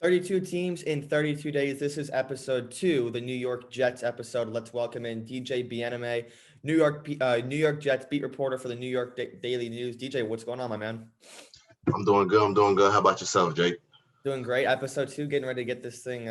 32 teams in 32 days. This is episode 2, the New York Jets episode. Let's welcome in DJ Bien-Aime, New York Jets beat reporter for the New York Daily News. DJ, what's going on, my man? I'm doing good. How about yourself, Jake? Doing great. Episode 2, getting ready to get this thing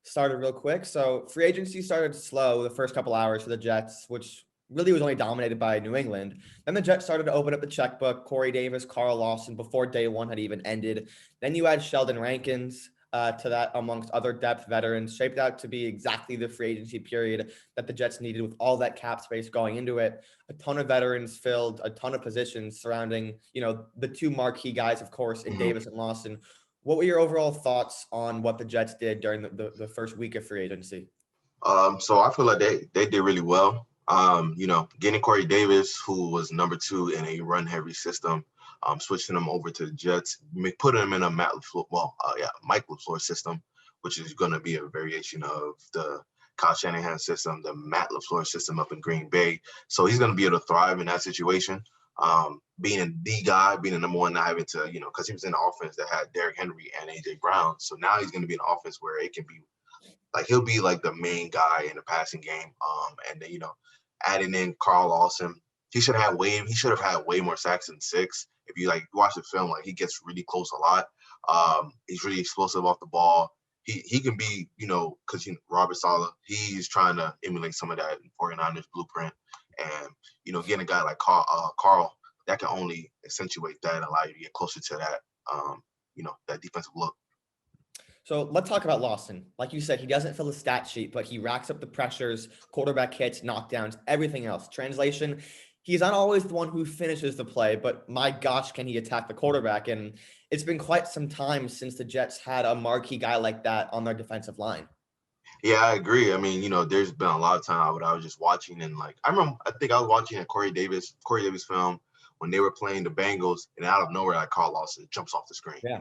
started real quick. So free agency started slow the first couple hours for the Jets, which really was only dominated by New England. Then the Jets started to open up the checkbook. Corey Davis, Carl Lawson, before day one had even ended. Then you add Sheldon Rankins to that, amongst other depth veterans, shaped out to be exactly the free agency period that the Jets needed, with all that cap space going into it. A ton of veterans filled, a ton of positions surrounding, the two marquee guys, of course, in Davis and Lawson. What were your overall thoughts on what the Jets did during the first week of free agency? So I feel like they did really well. Getting Corey Davis, who was number 2 in a run-heavy system, switching him over to the Jets, putting him in a Mike LaFleur system, which is going to be a variation of the Kyle Shanahan system, the Matt LaFleur system up in Green Bay. So he's going to be able to thrive in that situation. Being the guy, being the number one, not having to, because he was in the offense that had Derrick Henry and A.J. Brown. So now he's going to be in an offense where it can be like he'll be like the main guy in the passing game. And then, adding in Carl Lawson, he should have had way more sacks than 6. If you watch the film, he gets really close a lot. He's really explosive off the ball. He can be, because Robert Saleh, he's trying to emulate some of that 49ers blueprint. And, getting a guy like Carl, that can only accentuate that and allow you to get closer to that, that defensive look. So let's talk about Lawson. Like you said, he doesn't fill the stat sheet, but he racks up the pressures, quarterback hits, knockdowns, everything else. Translation, he's not always the one who finishes the play, but my gosh, can he attack the quarterback? And it's been quite some time since the Jets had a marquee guy like that on their defensive line. Yeah, I agree. I mean, there's been a lot of time I was just watching and I think I was watching a Corey Davis film when they were playing the Bengals, and out of nowhere, Carl Lawson jumps off the screen. Yeah.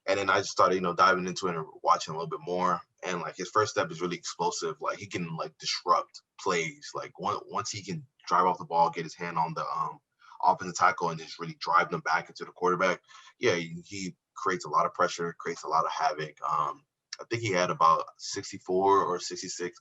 And then I just started, diving into it and watching a little bit more. And his first step is really explosive. He can disrupt plays. Once he can drive off the ball, get his hand on the offensive tackle, and just really drive them back into the quarterback. Yeah, he creates a lot of pressure, creates a lot of havoc. I think he had about 64 or 66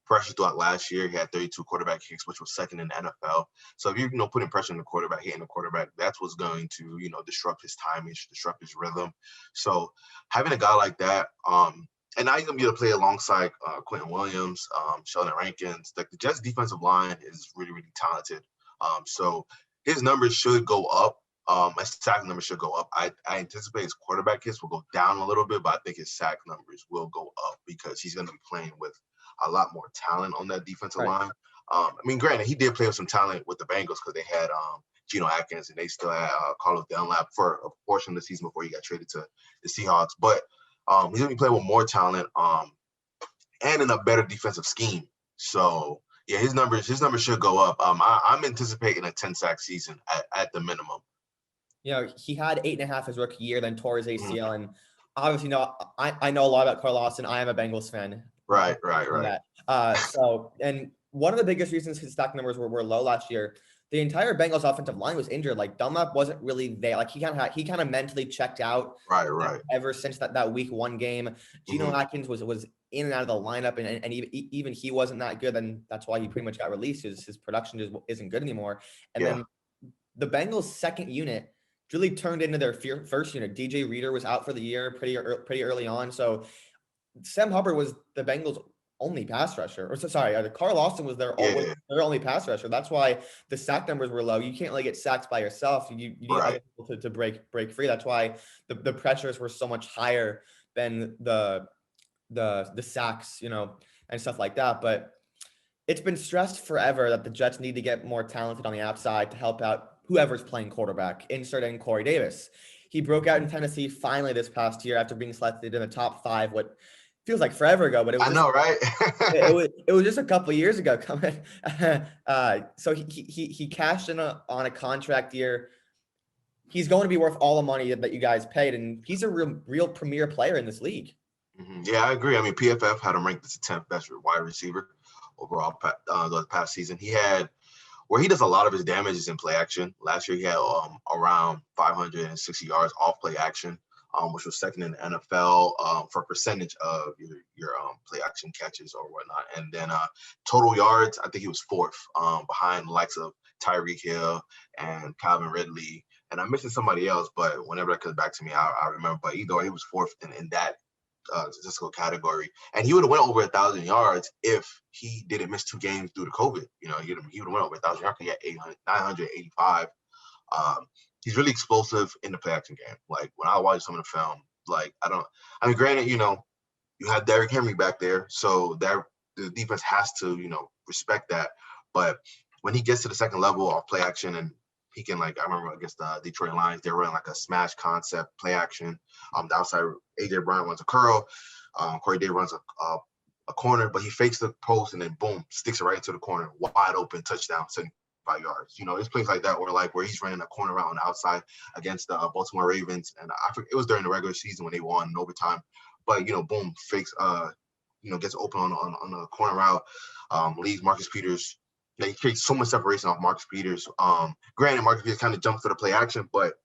pressures throughout last year. He had 32 quarterback kicks, which was second in the NFL. So if you're putting pressure on the quarterback, hitting the quarterback, that's what's going to disrupt his timing, disrupt his rhythm. So having a guy like that, and now he's gonna be able to play alongside Quentin Williams, Sheldon Rankins. The Jets' defensive line is really, really talented. So his numbers should go up. His sack numbers should go up. I anticipate his quarterback hits will go down a little bit, but I think his sack numbers will go up because he's going to be playing with a lot more talent on that defensive line. Granted, he did play with some talent with the Bengals because they had Geno Atkins and they still had Carlos Dunlap for a portion of the season before he got traded to the Seahawks. But he's going to be playing with more talent and in a better defensive scheme. So, yeah, his numbers should go up. I'm anticipating a 10-sack season at the minimum. He had 8.5 his rookie year, then tore his ACL. And obviously, I know a lot about Carl Lawson. I am a Bengals fan. Right. And one of the biggest reasons his sack numbers were low last year, the entire Bengals offensive line was injured. Dunlap wasn't really there. He kind of mentally checked out. Right. Ever since that week 1 game, Geno Atkins was in and out of the lineup, and even he wasn't that good. And that's why he pretty much got released. His production just isn't good anymore. And then the Bengals' second unit really turned into their first unit. DJ Reader was out for the year pretty early on. So Sam Hubbard was the Bengals' only pass rusher. Carl Lawson was their only pass rusher. That's why the sack numbers were low. You can't really get sacks by yourself. You need other people to break free. That's why the pressures were so much higher than the sacks, and stuff like that. But it's been stressed forever that the Jets need to get more talented on the outside to help out whoever's playing quarterback, inserting Corey Davis. He broke out in Tennessee finally this past year after being selected in the top 5, what feels like forever ago, but it was right? it was just a couple of years ago coming. So he cashed in on a contract year. He's going to be worth all the money that you guys paid, and he's a real premier player in this league. Yeah, I agree. PFF had him ranked as the 10th best wide receiver overall the past season. He had where he does a lot of his damage is in play action. Last year, he had around 560 yards off play action. which was second in the NFL for percentage of your play action catches or whatnot. And then total yards, I think he was fourth behind the likes of Tyreek Hill and Calvin Ridley. And I'm missing somebody else, but whenever that comes back to me, I remember. But either way, he was fourth in that statistical category, and he would have went over 1,000 yards if he didn't miss 2 games due to COVID. You know, he would have went over 1,000 yards. He had 985. He's really explosive in the play action game. Like when I watch some of the film, like I mean, granted, you know, you have Derrick Henry back there, so that the defense has to, you know, respect that. But when he gets to the second level of play action, and he can, like, I remember against the Detroit Lions, they were running like a smash concept play action. The outside, AJ Bryant runs a curl, Corey Day runs a corner, but he fakes the post and then boom, sticks it right into the corner, wide open, touchdown, 75 yards. You know, it's plays like that where he's running a corner route on the outside against the Baltimore Ravens, and I forget, it was during the regular season when they won in overtime. But you know, boom, fakes, you know, gets open on the corner route, leaves Marcus Peters. Yeah, he creates so much separation off Marcus Peters. Granted, Marcus Peters kind of jumps to the play action, but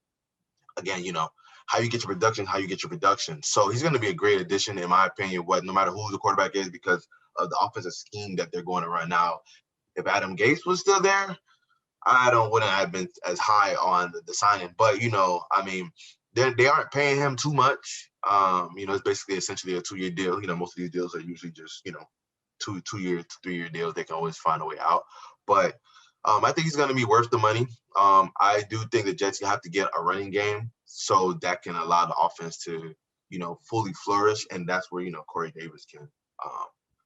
again, you know, how you get your production. So he's going to be a great addition, in my opinion, no matter who the quarterback is, because of the offensive scheme that they're going to run now. If Adam Gase was still there, wouldn't have been as high on the signing. But, you know, I mean, they aren't paying him too much. You know, it's basically essentially a 2-year deal. You know, most of these deals are usually just, you know, 2-year, 3-year deals. They can always find a way out. But I think he's going to be worth the money. I do think the Jets have to get a running game so that can allow the offense to, you know, fully flourish. And that's where, you know, Corey Davis can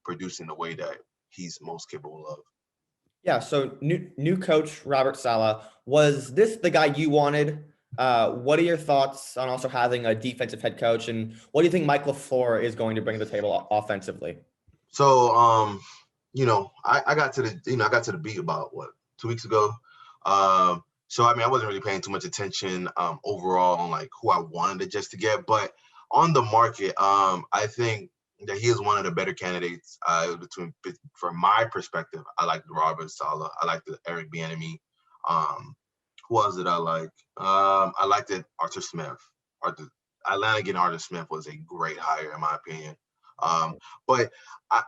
produce in the way that he's most capable of. Yeah. So new coach, Robert Saleh. Was this the guy you wanted? What are your thoughts on also having a defensive head coach? And what do you think Mike LaFleur is going to bring to the table offensively? So, you know, I got to the beat about 2 weeks ago. So I mean, I wasn't really paying too much attention overall on like who I wanted the Jets to get, but on the market, I think that he is one of the better candidates. From my perspective, I like the Robert Saleh. I like the Eric Bien-Aime. Who was it I like? I liked it, Arthur Smith. Atlanta getting Arthur Smith was a great hire in my opinion.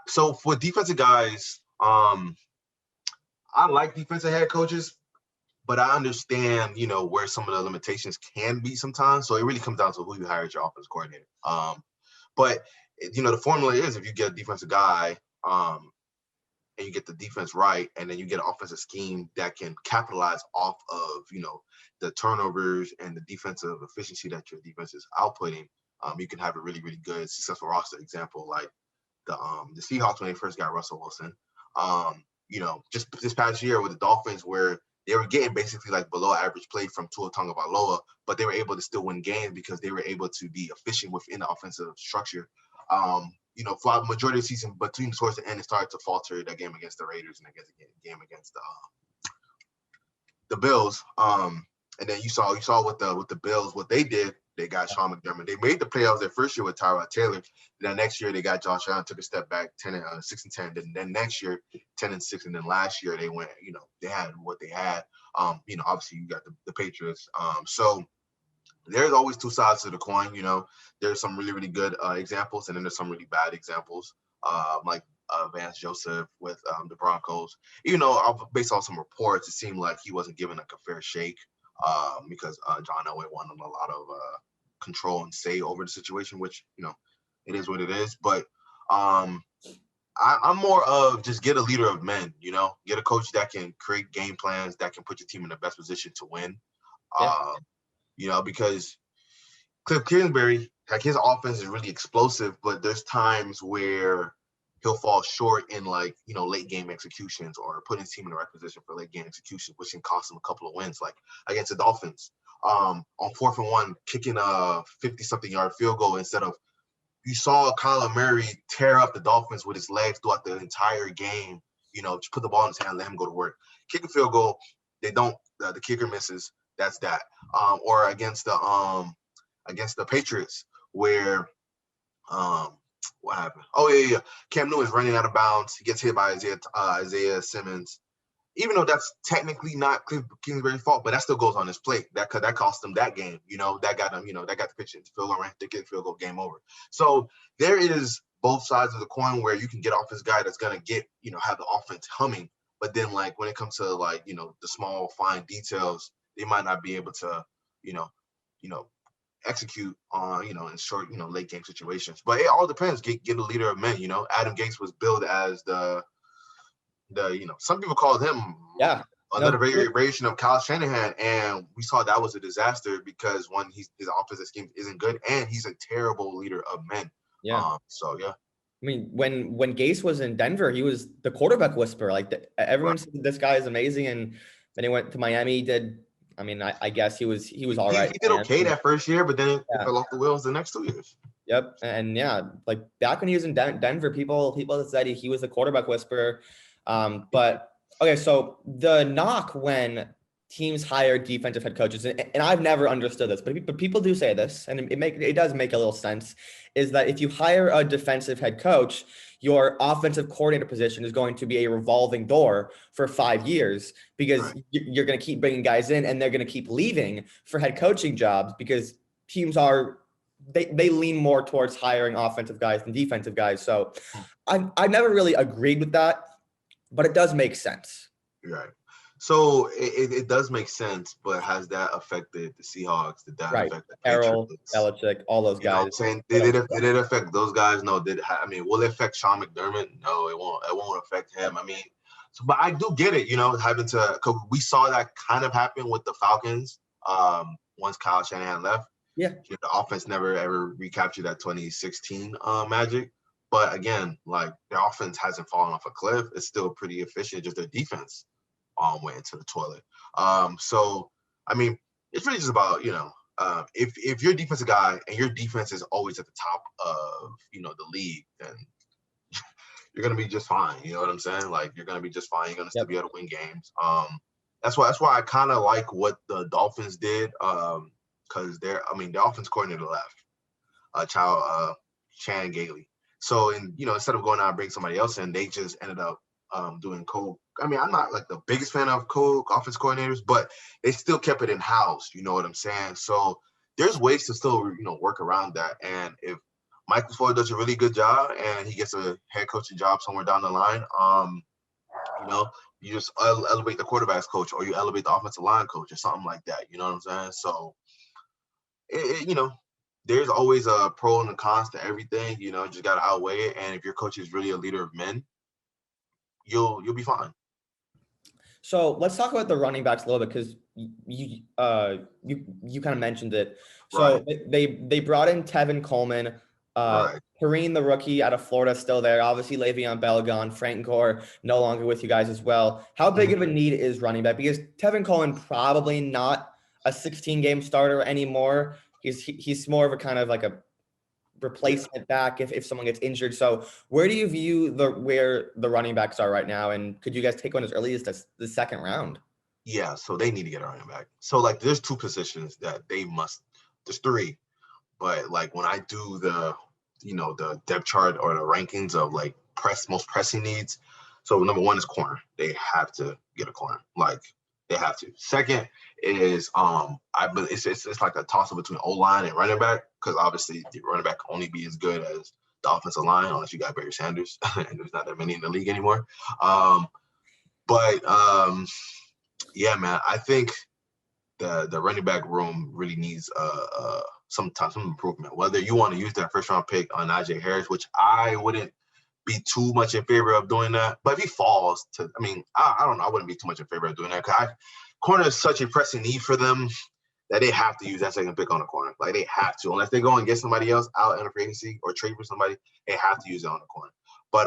So for defensive guys, I like defensive head coaches, but I understand, you know, where some of the limitations can be sometimes. So it really comes down to who you hire as your offensive coordinator. But you know, the formula is if you get a defensive guy, and you get the defense right, and then you get an offensive scheme that can capitalize off of, you know, the turnovers and the defensive efficiency that your defense is outputting, you can have a really, really good, successful roster. Example, like the Seahawks when they first got Russell Wilson. You know, just this past year with the Dolphins, where they were getting basically like below average play from Tua Tagovailoa, but they were able to still win games because they were able to be efficient within the offensive structure. You know, for the majority of the season, but towards the end, it started to falter. That game against the Raiders and against the game against the Bills. And then you saw with the Bills what they did. They got Sean McDermott. They made the playoffs their first year with Tyrod Taylor. Then next year they got Josh Allen, took a step back, 6-10. Then next year 10-6, and then last year they went. You know, they had what they had. You know, obviously you got the Patriots. So there's always two sides to the coin. You know, there's some really, really good examples, and then there's some really bad examples, like Vance Joseph with the Broncos. You know, based on some reports, it seemed like he wasn't given like a fair shake because John Elway wanted a lot of control and say over the situation, which, you know, it is what it is. But I'm more of just get a leader of men, you know, get a coach that can create game plans, that can put your team in the best position to win. Yeah. You know, because Cliff Kingsbury, like his offense is really explosive, but there's times where he'll fall short in, like, you know, late game executions or putting his team in the right position for late game execution, which can cost him a couple of wins, like against the Dolphins. On 4th and 1, kicking a 50-something yard field goal instead of, you saw Kyler Murray tear up the Dolphins with his legs throughout the entire game. You know, just put the ball in his hand, let him go to work. Kick a field goal, they don't. The kicker misses. That's that. Or against the Patriots, where what happened? Oh yeah. Cam Newton is running out of bounds. He gets hit by Isaiah Simmons. even though that's technically not Kingsbury's fault, but that still goes on his plate. That cost them that game. That got them. That got the pitch into field goal range. They get field goal, game over. So there is both sides of the coin where you can get off this guy that's gonna have the offense humming, but then like when it comes to like the small fine details, they might not be able to execute on in short late game situations. But it all depends. Get a leader of men. Adam Gase was billed as the some people called him another variation of Kyle Shanahan, and we saw that was a disaster because one, his offensive scheme isn't good, and he's a terrible leader of men. Yeah. So yeah. I mean, when Gase was in Denver, he was the quarterback whisperer. Like everyone said, this guy is amazing, and then he went to Miami. I guess he was all right. He did okay that first year, but then it fell off the wheels the next 2 years. Yep, and like back when he was in Denver, people said he was the quarterback whisperer. But okay, so the knock when teams hire defensive head coaches, and I've never understood this, but people do say this, and it does make a little sense, is that if you hire a defensive head coach, your offensive coordinator position is going to be a revolving door for 5 years because you're going to keep bringing guys in and they're going to keep leaving for head coaching jobs because teams they lean more towards hiring offensive guys than defensive guys. So I never really agreed with that, but it does make sense. Right. So it does make sense, but has that affected the Seahawks? Did that affect the Patriots? Belichick, all those guys. Know what I'm saying? Did it affect those guys? No. Will it affect Sean McDermott? No, it won't. It won't affect him. But I do get it. Having to. We saw that kind of happen with the Falcons. Once Kyle Shanahan left. Yeah. The offense never ever recaptured that 2016 magic. But again, like their offense hasn't fallen off a cliff. It's still pretty efficient. Just their defense went into the toilet. So it's really just about if you're a defensive guy and your defense is always at the top of the league, then you're gonna be just fine. You know what I'm saying? Like you're gonna be just fine. You're gonna still be able to win games. That's why I kind of like what the Dolphins did. Because their offense coordinator left, Chan Gailey. So instead of going out and bring somebody else in, they just ended up doing co. I'm not like the biggest fan of offense coordinators, but they still kept it in house. You know what I'm saying? So there's ways to still work around that. And if Michael Floyd does a really good job and he gets a head coaching job somewhere down the line, you just elevate the quarterback's coach or you elevate the offensive line coach or something like that. You know what I'm saying? So. There's always a pro and a cons to everything. Just got to outweigh it. And if your coach is really a leader of men, you'll be fine. So let's talk about the running backs a little bit because you kind of mentioned it. So they brought in Tevin Coleman, Perrine, the rookie out of Florida, still there. Obviously, Le'Veon Bell gone. Frank Gore no longer with you guys as well. How big of a need is running back? Because Tevin Coleman probably not a 16-game starter anymore. He's more of a kind of like a replacement back if someone gets injured. So where do you view where the running backs are right now? And could you guys take one as early as the second round? Yeah, so they need to get a running back. So like there's two positions that there's three. But like when I do the depth chart or the rankings of like most pressing needs. So number one is corner. They have to get a corner. Like they have to. Second is it's like a toss-up between O-line and running back because obviously the running back can only be as good as the offensive line unless you got Barry Sanders and there's not that many in the league anymore. Yeah, man, I think the running back room really needs some improvement. Whether you want to use that first round pick on Najee Harris, which I wouldn't be too much in favor of doing that. But if he falls to, I don't know. I wouldn't be too much in favor of doing that because corner is such a pressing need for them that they have to use that second pick on the corner. Like they have to, unless they go and get somebody else out in a free agency or trade for somebody, they have to use it on the corner. But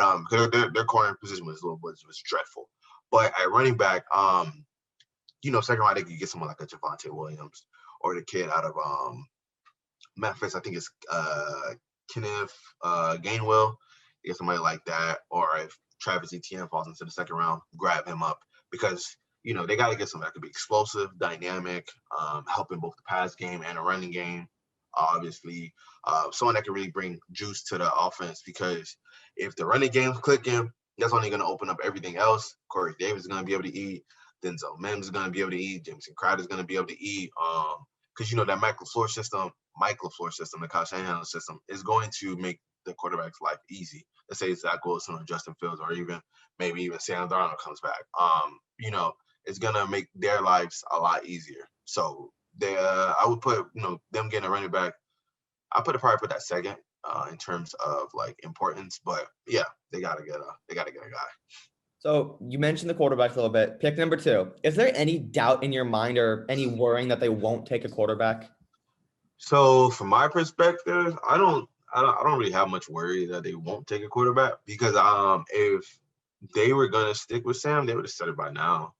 their corner position was dreadful. But at running back, second round they could get someone like a Javonte Williams or the kid out of Memphis. I think it's Kenneth Gainwell. Get somebody like that, or if Travis Etienne falls into the second round, grab him up because they got to get someone that could be explosive, dynamic, helping both the pass game and the running game. Obviously, someone that can really bring juice to the offense because if the running game's clicking, That's only going to open up everything else. Corey Davis is going to be able to eat. Denzel Mims is going to be able to eat. Jameson Crowder is going to be able to eat. Because, that Michael LaFleur system, the Kyle Shanahan system, is going to make the quarterback's life easy. Let's say Zach Wilson or Justin Fields, or maybe even Sam Darnold comes back. It's going to make their lives a lot easier. So I would put, them getting a running back, probably put that second in terms of like importance. But yeah, they gotta get a guy. So you mentioned the quarterback a little bit. Pick number 2. Is there any doubt in your mind or any worrying that they won't take a quarterback? So from my perspective, I don't really have much worry that they won't take a quarterback, because if they were gonna stick with Sam, they would have said it by now.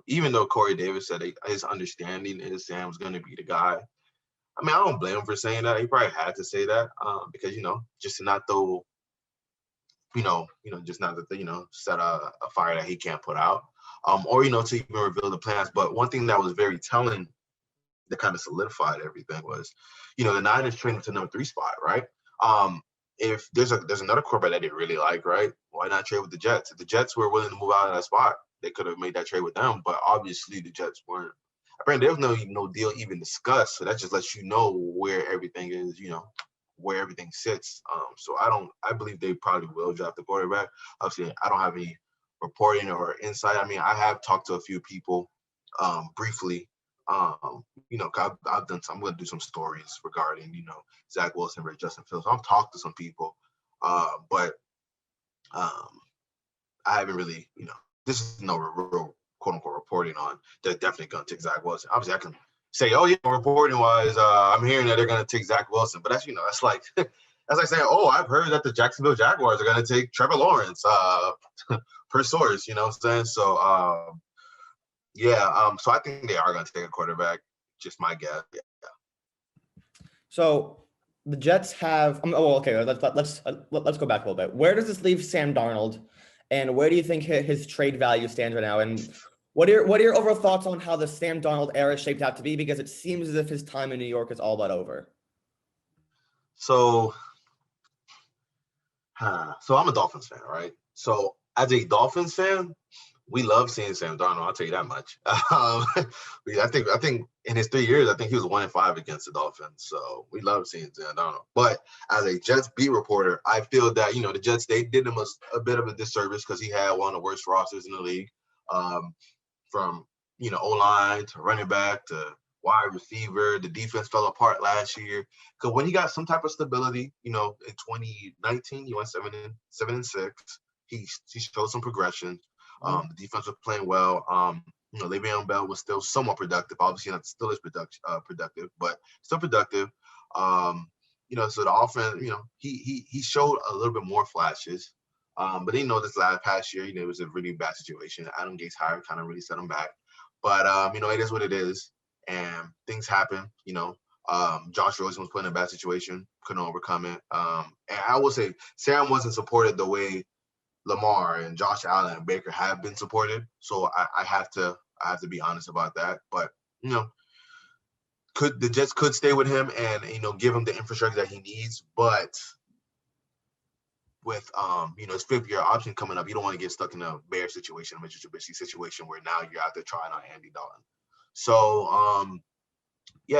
Even though Corey Davis said his understanding is Sam's gonna be the guy. I mean, I don't blame him for saying that. He probably had to say that because, just to not throw, just not to, set a fire that he can't put out, or, to even reveal the plans. But one thing that was very telling that kind of solidified everything was, the Niners traded to number 3 spot, right? If there's another quarterback that they really like, right? Why not trade with the Jets? If the Jets were willing to move out of that spot, they could have made that trade with them. But obviously the Jets weren't. Apparently, there was no deal even discussed. So that just lets you know where everything is, where everything sits. So I believe they probably will draft the quarterback. Obviously, I don't have any reporting or insight. I mean, I have talked to a few people briefly. I've done I'm going to do some stories regarding, Zach Wilson versus Justin Fields. I've talked to some people, but I haven't really, this is no real quote unquote reporting on. They're definitely going to take Zach Wilson. Obviously, I can say, oh yeah, reporting wise, I'm hearing that they're going to take Zach Wilson, but that's that's like that's like saying, oh, I've heard that the Jacksonville Jaguars are going to take Trevor Lawrence, per source. You know what I'm saying? So so I think they are going to take a quarterback. Just my guess. Yeah. So the Jets have. Okay. Let's go back a little bit. Where does this leave Sam Darnold, and where do you think his trade value stands right now? And what are your overall thoughts on how the Sam Darnold era is shaped out to be? Because it seems as if his time in New York is all but over. So I'm a Dolphins fan, right? So as a Dolphins fan, we love seeing Sam Darnold. I'll tell you that much. I think in his 3 years, I think he was 1-5 against the Dolphins. So we love seeing Sam Darnold. But as a Jets beat reporter, I feel that the Jets, they did him a bit of a disservice because he had one of the worst rosters in the league, from O-line to running back to wide receiver. The defense fell apart last year. Because when he got some type of stability, in 2019, he went 7-6. He showed some progression. The defense was playing well. Le'Veon Bell was still somewhat productive. Obviously, not still as productive, but still productive. So the offense, he showed a little bit more flashes. But this past year, it was a really bad situation. Adam Gates hire kind of really set him back. But it is what it is, and things happen. Josh Rosen was put in a bad situation, couldn't overcome it. And I will say, Sam wasn't supported the way Lamar and Josh Allen and Baker have been supported. So I have to be honest about that. But the Jets could stay with him and give him the infrastructure that he needs. But with his 5th-year option coming up, you don't want to get stuck in a Bear situation, a Mitchell Trubisky situation where now you're out there trying on Andy Dalton. So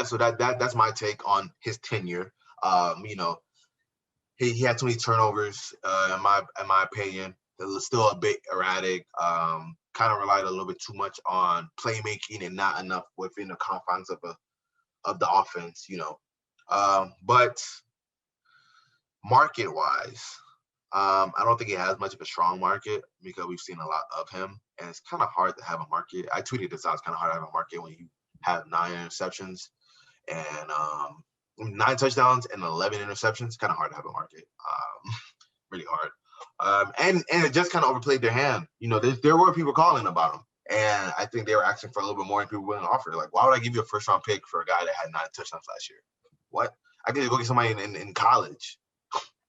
so that's my take on his tenure. He had too many turnovers, in my opinion. It was still a bit erratic. Kind of relied a little bit too much on playmaking and not enough within the confines of the offense. But market-wise, I don't think he has much of a strong market because we've seen a lot of him, and it's kind of hard to have a market. I tweeted this out. It's kind of hard to have a market when you have 9 interceptions and 9 touchdowns and 11 interceptions. Kind of hard to have a market. Really hard. And it just kind of overplayed their hand. There were people calling about him, and I think they were asking for a little bit more than people willing to offer. Like, why would I give you a first-round pick for a guy that had 9 touchdowns last year? What? I could just go get somebody in college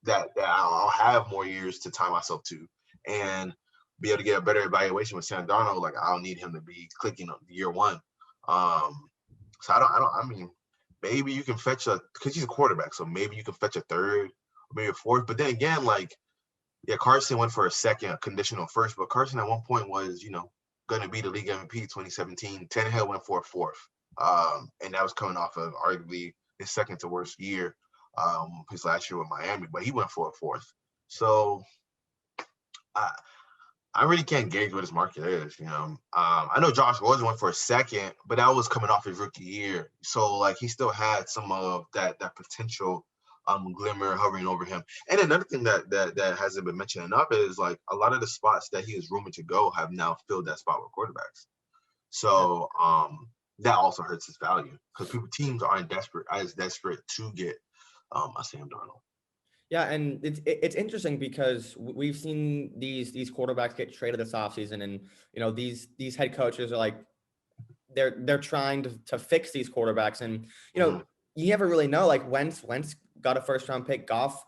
that I'll have more years to tie myself to and be able to get a better evaluation with Sam Darnold. Like, I don't need him to be clicking on year 1. So I mean, maybe you can fetch because he's a quarterback, so maybe you can fetch a 3rd, maybe a 4th. But then again, like, Yeah, Carson went for a second, a conditional first, but Carson at one point was, going to be the league MVP 2017. Tannehill went for a fourth, and that was coming off of arguably his second to worst year, his last year with Miami, but he went for a fourth. So I really can't gauge what his market is. I know Josh Rosen went for a second, but that was coming off his rookie year, so like he still had some of that potential glimmer hovering over him. And another thing that hasn't been mentioned enough is like a lot of the spots that he is rumored to go have now filled that spot with quarterbacks. So that also hurts his value because teams aren't as desperate to get a Sam Darnold. Yeah, and it's interesting because we've seen these quarterbacks get traded this offseason, and these head coaches are like they're trying to fix these quarterbacks, and you never really know. Like Wentz got a first round pick. Goff,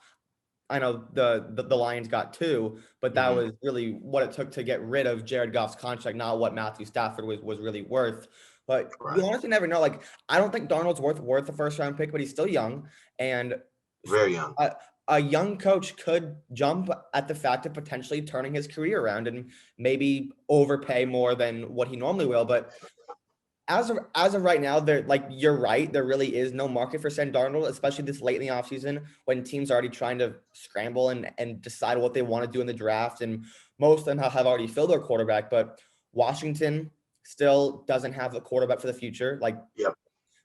I know the Lions got 2, but that was really what it took to get rid of Jared Goff's contract, not what Matthew Stafford was really worth. But you honestly never know. Like I don't think Darnold's worth a first round pick, but he's still young and very young. A young coach could jump at the fact of potentially turning his career around and maybe overpay more than what he normally will. But as of right now, you're right. There really is no market for Sam Darnold, especially this late in the offseason when teams are already trying to scramble and decide what they want to do in the draft. And most of them have already filled their quarterback, but Washington still doesn't have a quarterback for the future. Like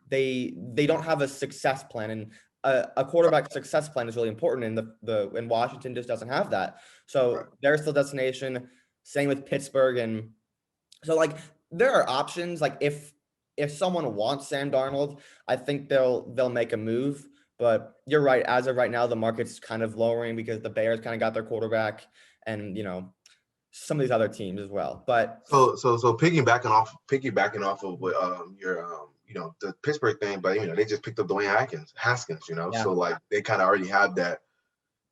they don't have a success plan, and a quarterback success plan is really important, and Washington just doesn't have that. So they're still destination. Same with Pittsburgh, and so like there are options. Like if someone wants Sam Darnold, I think they'll make a move. But you're right. As of right now, the market's kind of lowering because the Bears kind of got their quarterback, and some of these other teams as well. But so piggybacking off of what your the Pittsburgh thing, but they just picked up Dwayne Haskins, so like they kind of already have that.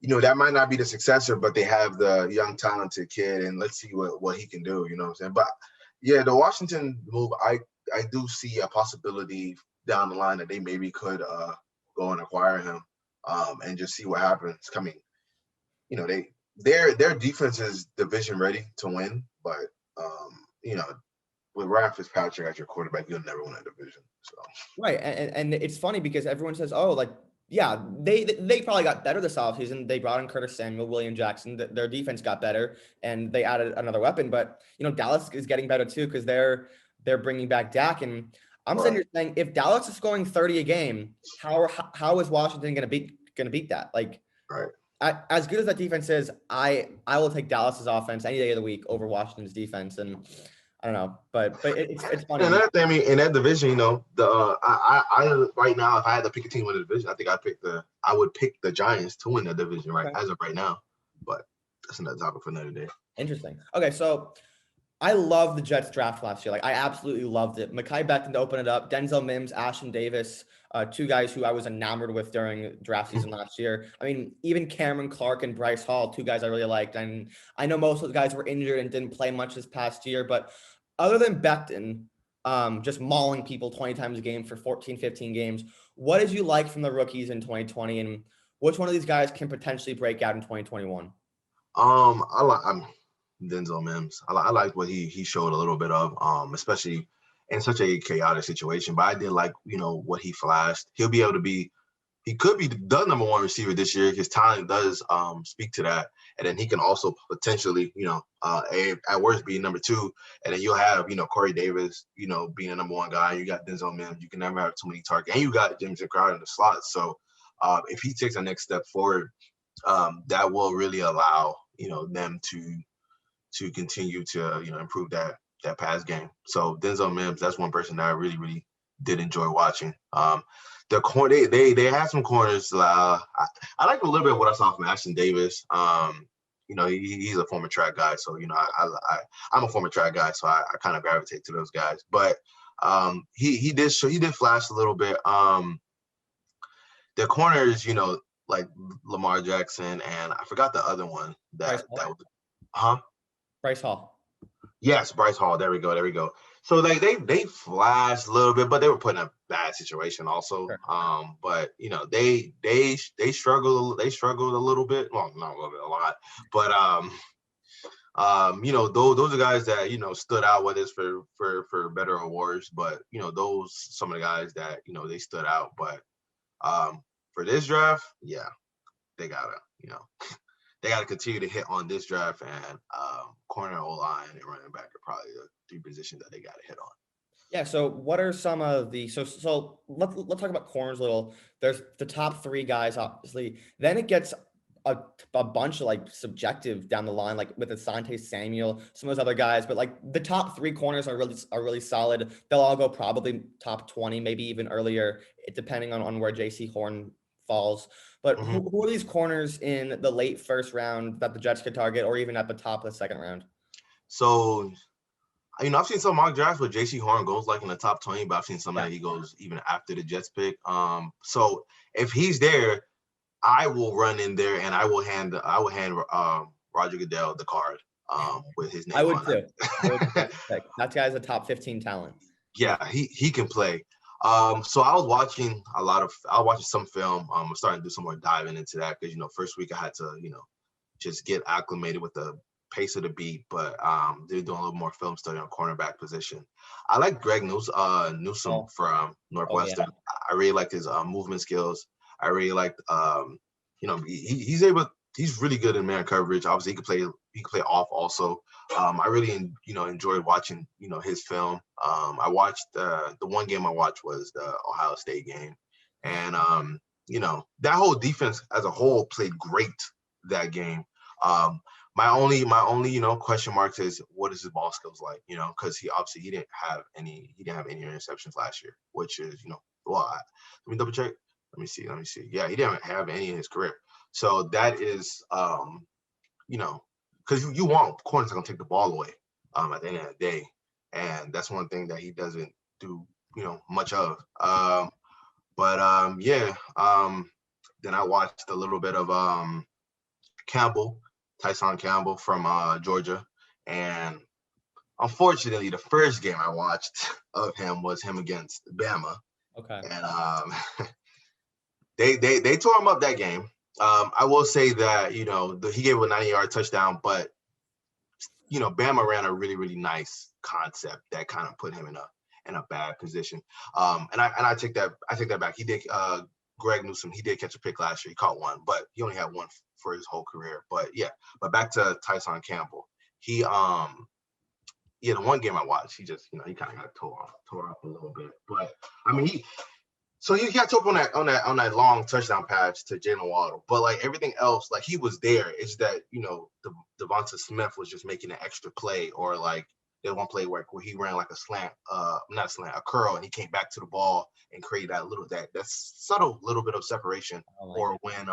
That might not be the successor, but they have the young talented kid, and let's see what he can do. You know what I'm saying? But yeah, the Washington move, I do see a possibility down the line that they maybe could go and acquire him, and just see what happens. Coming, their defense is division ready to win, but with Ryan Fitzpatrick as your quarterback, you'll never win a division. So right, and it's funny because everyone says, "Oh, like yeah, they probably got better this offseason. They brought in Curtis Samuel, William Jackson. Their defense got better, and they added another weapon. But Dallas is getting better too because they're bringing back Dak. And I'm sitting here saying, if Dallas is scoring 30 a game, how is Washington going to beat that? Like, as good as that defense is, I will take Dallas's offense any day of the week over Washington's defense. And I don't know, but it's funny. And another thing, I mean, in that division, I right now, if I had to pick a team in the division, I think I would pick the Giants to win the division as of right now. But that's another topic for another day. Interesting. Okay, so I love the Jets draft last year. Like I absolutely loved it. Mekhi Becton to open it up. Denzel Mims, Ashton Davis, 2 guys who I was enamored with during draft season last year. I mean, even Cameron Clark and Bryce Hall, 2 guys I really liked. And I know most of the guys were injured and didn't play much this past year, but other than Becton, just mauling people 20 times a game for 14, 15 games, what did you like from the rookies in 2020, and which one of these guys can potentially break out in 2021? I'm Denzel Mims. I like what he showed a little bit of, especially in such a chaotic situation. But I did like, what he flashed. He'll be able to be. He could be the number 1 receiver this year. His talent does speak to that. And then he can also potentially, at worst be number 2. And then you'll have, Corey Davis, being a number 1 guy. You got Denzel Mims. You can never have too many targets. And you got Jameson Crowder in the slot. So if he takes a next step forward, that will really allow, them to continue to, improve that pass game. So Denzel Mims, that's one person that I really, really did enjoy watching. The corner, they had some corners. I like a little bit of what I saw from Ashton Davis. He's a former track guy, so I'm a former track guy, so I kind of gravitate to those guys. But he did flash a little bit. The corners, like Lamar Jackson, and I forgot the other one that was, Bryce Hall. Yes, Bryce Hall. There we go. So like they flashed a little bit, but they were put in a bad situation also. Sure. But you know, they struggled a little bit. Well, not a little bit, a lot. But you know, those are guys that, you know, stood out, whether it's for better or worse. But you know, those some of the guys that, you know, they stood out. But for this draft, yeah, they gotta, you know, they gotta continue to hit on this draft, and corner, O-line, and running back are probably the three positions that they gotta hit on. Yeah. So what are some of the so let's talk about corners a little. There's the top three guys, obviously. Then it gets a bunch of like subjective down the line, like with Asante Samuel, some of those other guys. But like the top three corners are really solid. They'll all go probably top 20, maybe even earlier, depending on where JC Horn falls. But who are these corners in the late first round that the Jets could target, or even at the top of the second round? So, you know, I've seen some mock drafts where JC Horn goes like in the top 20, but I've seen some that he goes even after the Jets pick. So if he's there, I will run in there and I will hand Roger Goodell the card with his name I would on too. it. That guy's a top 15 talent. Yeah, he can play. So I was watching some film. I'm starting to do some more diving into that because, you know, first week I had to, you know, just get acclimated with the pace of the beat, but they're doing a little more film study on cornerback position. I like Greg Newsome from Northwestern. Yeah. I really like his movement skills. I really like, you know, he's really good in man coverage. Obviously, he could play off also. I really, you know, enjoyed watching, you know, his film. I watched the one game I watched was the Ohio State game, and you know, that whole defense as a whole played great that game. My only, you know, question marks is what is his ball skills like, you know, because he didn't have any interceptions last year, which is, you know, let me double check. Let me see. Yeah, he didn't have any in his career. So that is, you know, because you want corners that gonna take the ball away at the end of the day, and that's one thing that he doesn't do, you know, much of. Yeah. Then I watched a little bit of Tyson Campbell from Georgia, and unfortunately, the first game I watched of him was him against Bama. Okay. And they tore him up that game. I will say that, you know, he gave a 90-yard touchdown, but, you know, Bama ran a really, really nice concept that kind of put him in a bad position. And I take that back. He did Greg Newsome, he did catch a pick last year. He caught one, but he only had one for his whole career. But yeah, but back to Tyson Campbell. He the one game I watched, he just, you know, he kind of got tore up a little bit. But I mean, he got to up on that long touchdown pass to Jalen Waddle. But like everything else, like he was there. It's that, you know, Devonta Smith was just making an extra play, or like there's one play where he ran like a slant, not a slant, a curl, and he came back to the ball and created that subtle little bit of separation. Or when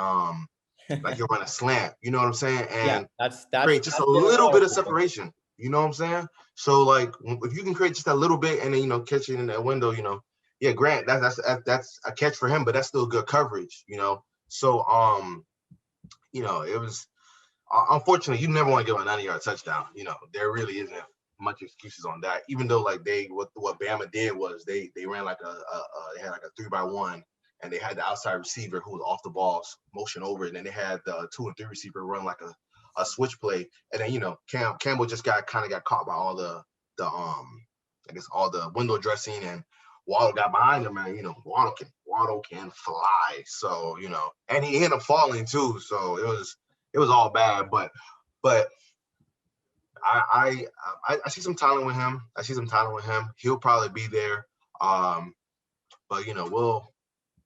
like you run a slant, you know what I'm saying? And yeah, that's create just a little bit of separation. You know what I'm saying? So like if you can create just a little bit and then, you know, catch it in that window, you know, yeah, Grant, that's a catch for him, but that's still good coverage, you know. So you know, it was unfortunately, you never want to give a 90-yard touchdown. You know, there really isn't much excuses on that. Even though like what Bama did was they ran like they had like a 3-by-1, and they had the outside receiver who was off the ball motion over it, and then they had the 2 and 3 receiver run like a switch play, and then, you know, Campbell just got caught by all the I guess all the window dressing, and Waddle got behind him, and, you know, Waddle can fly. So, you know, and he ended up falling too. So it was all bad. But I see some talent with him. He'll probably be there. But, you know,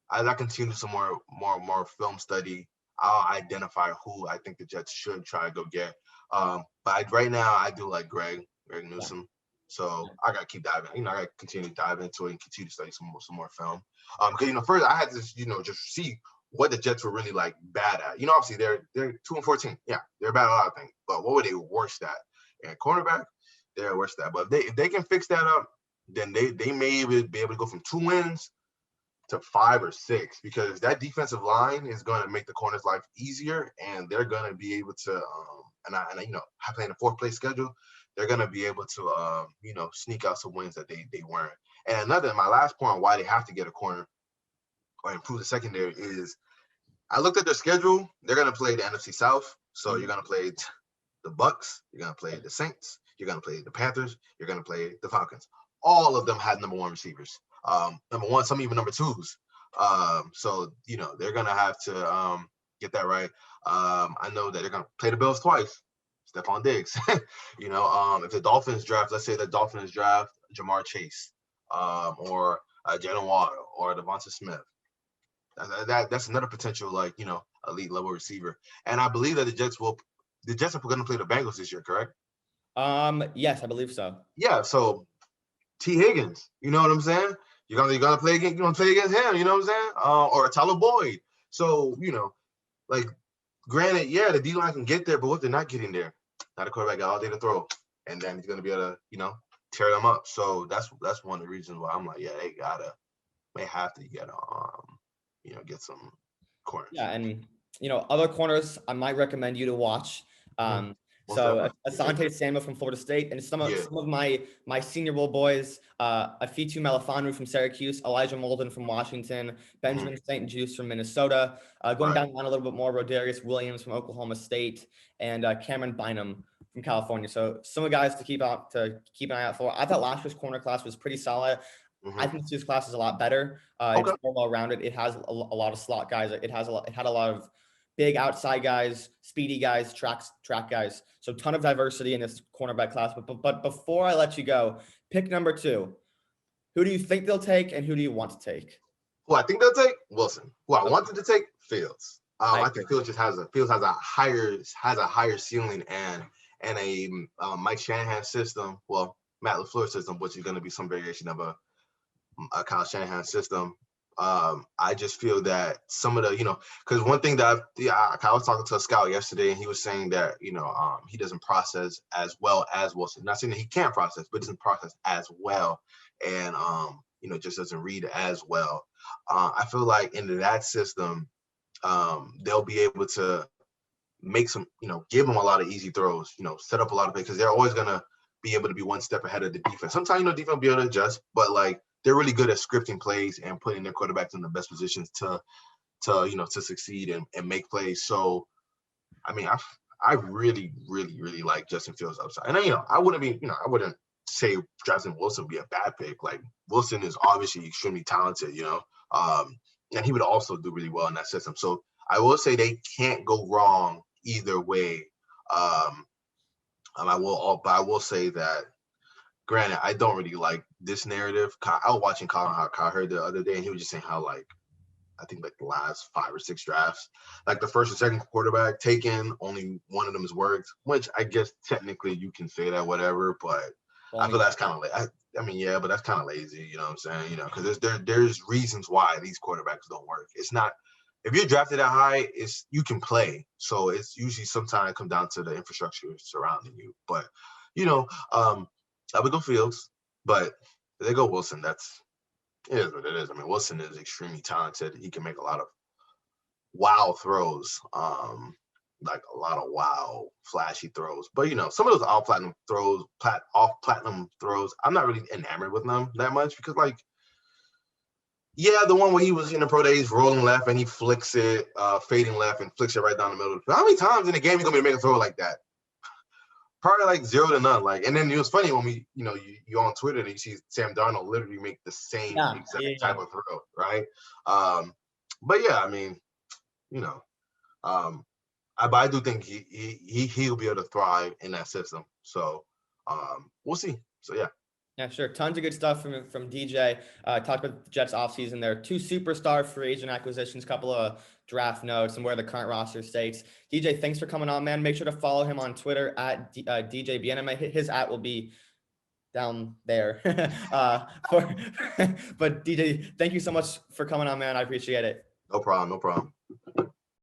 as I continue some more film study, I'll identify who I think the Jets should try to go get. But right now I do like Greg Newsome. So I gotta keep diving. You know, I gotta continue to dive into it and continue to study some more film. Because, you know, first I had to, you know, just see what the Jets were really like bad at. You know, obviously they're 2-14. Yeah, they're bad at a lot of things. But what were they worst at? And cornerback, they're worst at. But if they can fix that up, then they may be able to go from 2 wins to 5 or 6, because that defensive line is going to make the corner's life easier, and they're going to be able to, playing a 4th-place schedule, they're going to be able to, sneak out some wins that they weren't. And my last point on why they have to get a corner or improve the secondary is, I looked at their schedule. They're going to play the NFC South. So you're going to play the Bucks. You're going to play the Saints. You're going to play the Panthers. You're going to play the Falcons. All of them had number 1 receivers. Number 1, some even number 2s. So, they're going to have to get that right. I know that they're going to play the Bills twice. Stephon Diggs. If the Dolphins draft, let's say the Dolphins draft Jamar Chase or Jalen Waddle or Devonta Smith. That's another potential, elite level receiver. And I believe that the Jets are going to play the Bengals this year, correct? Yes, I believe so. Yeah. So T. Higgins, you know what I'm saying? You're gonna play against him, you know what I'm saying? Or Tyler Boyd. So, granted, yeah, the D-line can get there, but what they're not getting there? Not a quarterback got all day to throw. And then he's gonna be able to, tear them up. So that's one of the reasons why I'm like, yeah, they have to get some corners. Yeah, and other corners I might recommend you to watch. So Asante Samuel from Florida State, and some of my Senior Bowl boys, Afitu Melifonwu from Syracuse, Elijah Molden from Washington, Benjamin St. Juste from Minnesota. Going down the line a little bit more, Rodarius Williams from Oklahoma State, and Cameron Bynum from California. So some of the guys to keep an eye out for. I thought last year's corner class was pretty solid. I think this year's class is a lot better. It's more well-rounded. It has a lot of slot guys. It had a lot of big outside guys, speedy guys, track guys. So ton of diversity in this cornerback class. But before I let you go, pick number 2. Who do you think they'll take, and who do you want to take? Who I think they'll take? Wilson. Who I wanted to take? Fields. I think Fields has a higher ceiling and a Mike Shanahan system. Well, Matt LaFleur system, which is going to be some variation of a Kyle Shanahan system. I just feel that some of the, because one thing that I was talking to a scout yesterday, and he was saying that, he doesn't process as well as Wilson. Not saying that he can't process, but doesn't process as well. And, just doesn't read as well. I feel like into that system, they'll be able to make some, give them a lot of easy throws, set up a lot of things, because they're always going to be able to be one step ahead of the defense. Sometimes, defense will be able to adjust, but they're really good at scripting plays and putting their quarterbacks in the best positions to succeed and make plays. So, I really, really, really like Justin Fields' upside. And I wouldn't say Justin Wilson would be a bad pick. Wilson is obviously extremely talented, and he would also do really well in that system. So I will say they can't go wrong either way. I will say that. Granted, I don't really like this narrative. I was watching Colin Cowherd the other day, and he was just saying how, I think the last 5 or 6 drafts, the first and second quarterback taken, only one of them has worked, which I guess technically you can say that, whatever, but I feel that's kind of yeah, but that's kind of lazy, you know what I'm saying? Because there's reasons why these quarterbacks don't work. It's not, if you're drafted that high, you can play. So it's usually sometimes come down to the infrastructure surrounding you. But, I would go Fields, but if they go Wilson, it is what it is. Wilson is extremely talented. He can make a lot of wow throws, a lot of wow flashy throws. But some of those off platinum throws, I'm not really enamored with them that much, because the one where he was in the pro days rolling left and he flicks it, fading left and flicks it right down the middle. How many times in the game you gonna make a throw like that? Probably 0 to none. And then it was funny when we, you on Twitter and you see Sam Darnold literally make the same exact type of throw, right? But yeah, I do think he'll be able to thrive in that system. So we'll see. So yeah. Yeah, sure. Tons of good stuff from DJ. Talked about the Jets offseason. There are 2 superstar free agent acquisitions, couple of draft notes, and where the current roster states. DJ, thanks for coming on, man. Make sure to follow him on Twitter at DJ Bien-Aime. His @ will be down there. But DJ, thank you so much for coming on, man. I appreciate it. No problem.